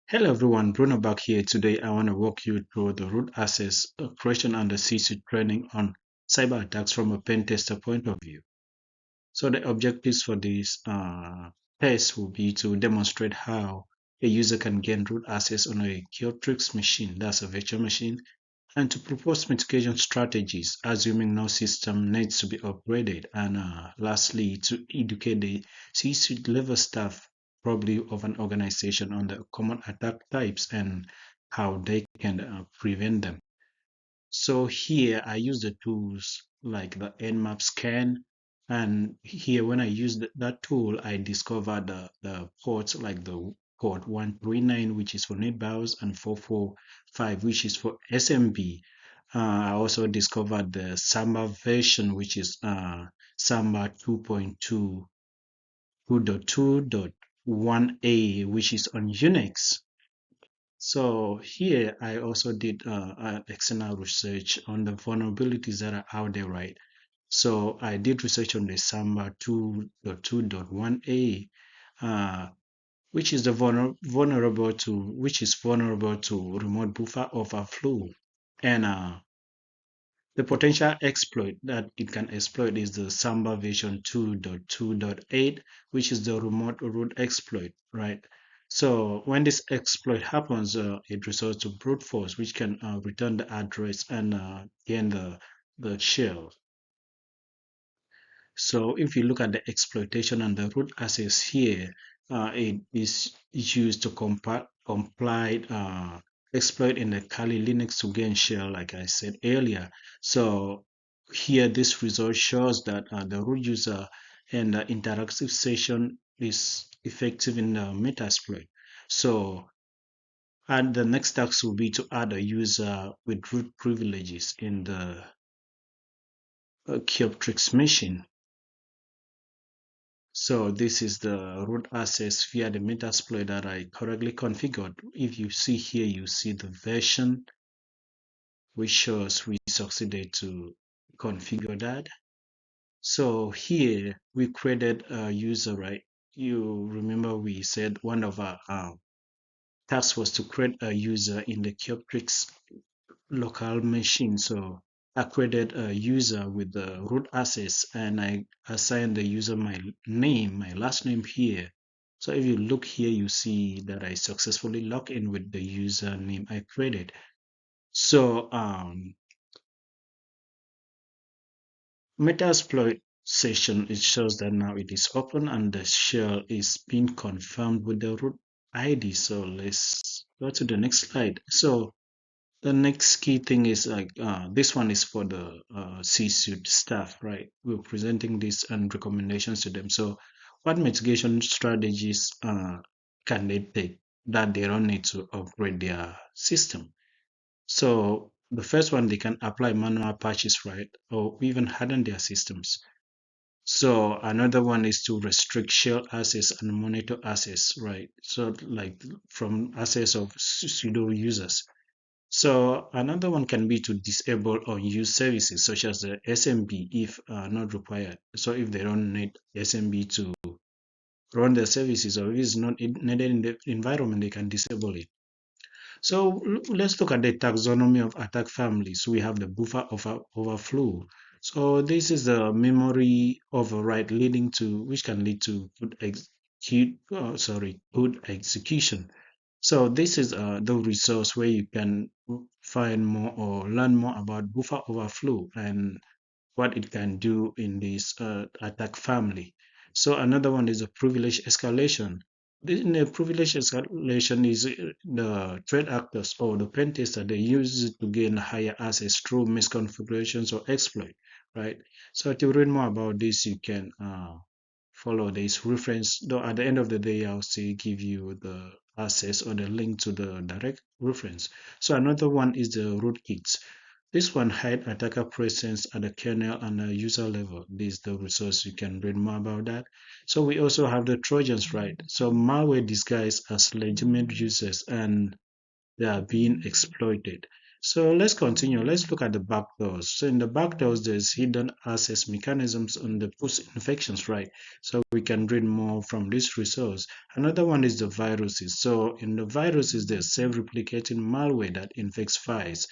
Hello everyone, Bruno back here. Today I want to walk you through the root access creation and the CC training on cyber attacks from a pen tester point of view. So the objectives for this test will be to demonstrate how a user can gain root access on a Qualtrics machine, that's a virtual machine, and to propose mitigation strategies, assuming no system needs to be upgraded. And lastly, to educate the C-suite level staff, probably of an organization, on the common attack types and how they can prevent them. So here I use the tools like the Nmap scan. And here when I use that tool, I discovered the ports like the port 139, which is for NetBIOS, and 445, which is for SMB. I also discovered the Samba version, which is Samba 2.2.2.1a, which is on Unix. So here I also did external research on the vulnerabilities that are out there, right? So I did research on the Samba 2.2.1a, which is the vulnerable to remote buffer overflow, and the potential exploit that it can exploit is the Samba version 2.2.8, which is the remote root exploit, right? So when this exploit happens, it results to brute force, which can return the address and gain the shell. So if you look at the exploitation and the root access here, it is used to compile exploit in the Kali Linux to gain shell, like I said earlier. So here this result shows that the root user and the interactive session is effective in the Metasploit. So and the next task will be to add a user with root privileges in the Kyoptrix machine. So this is the root access via the Metasploit that I correctly configured. If you see here, you see the version which shows we succeeded to configure that. So here we created a user, right? You remember we said one of our tasks was to create a user in the Kyoptrix local machine. So I created a user with the root access and I assigned the user my name, my last name here. So if you look here, you see that I successfully log in with the username I created. So Metasploit session, it shows that now it is open and the shell is being confirmed with the root ID. So let's go to the next slide. So the next key thing is like this one is for the C-suite staff, right? We're presenting this and recommendations to them. So what mitigation strategies can they take that they don't need to upgrade their system? So the first one, they can apply manual patches, right? Or even harden their systems. So another one is to restrict shell access and monitor access, right? So like from access of pseudo users. So another one can be to disable or use services such as the SMB if not required. So if they don't need SMB to run their services or if it's not needed in the environment, they can disable it. So let's look at the taxonomy of attack families. We have the buffer overflow. So this is the memory override leading to which can lead to good execution. So this is the resource where you can find more or learn more about buffer overflow and what it can do in this attack family. So another one is a privilege escalation. In the privilege escalation is the threat actors or the pen tester, they use it to gain higher access through misconfigurations or exploit, right? So to read more about this, you can follow this reference. Though at the end of the day, I'll still give you the access or the link to the direct reference. So another one is the rootkits. This one hide attacker presence at the kernel and the user level. This is the resource, you can read more about that. So we also have the Trojans, right? So malware disguised as legitimate users and they are being exploited. So let's continue. Let's look at the backdoors. So in the backdoors, there's hidden access mechanisms on the post-infections, right? So we can read more from this resource. Another one is the viruses. So in the viruses, there's self-replicating malware that infects files.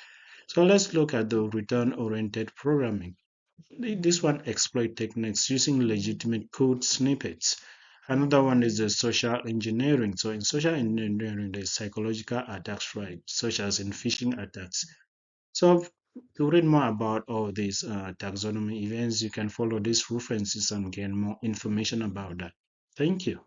So let's look at the return-oriented programming. This one exploit techniques using legitimate code snippets. Another one is the social engineering. So in social engineering, there's psychological attacks, right, such as in phishing attacks. So to read more about all these taxonomy events, you can follow these references and gain more information about that. Thank you.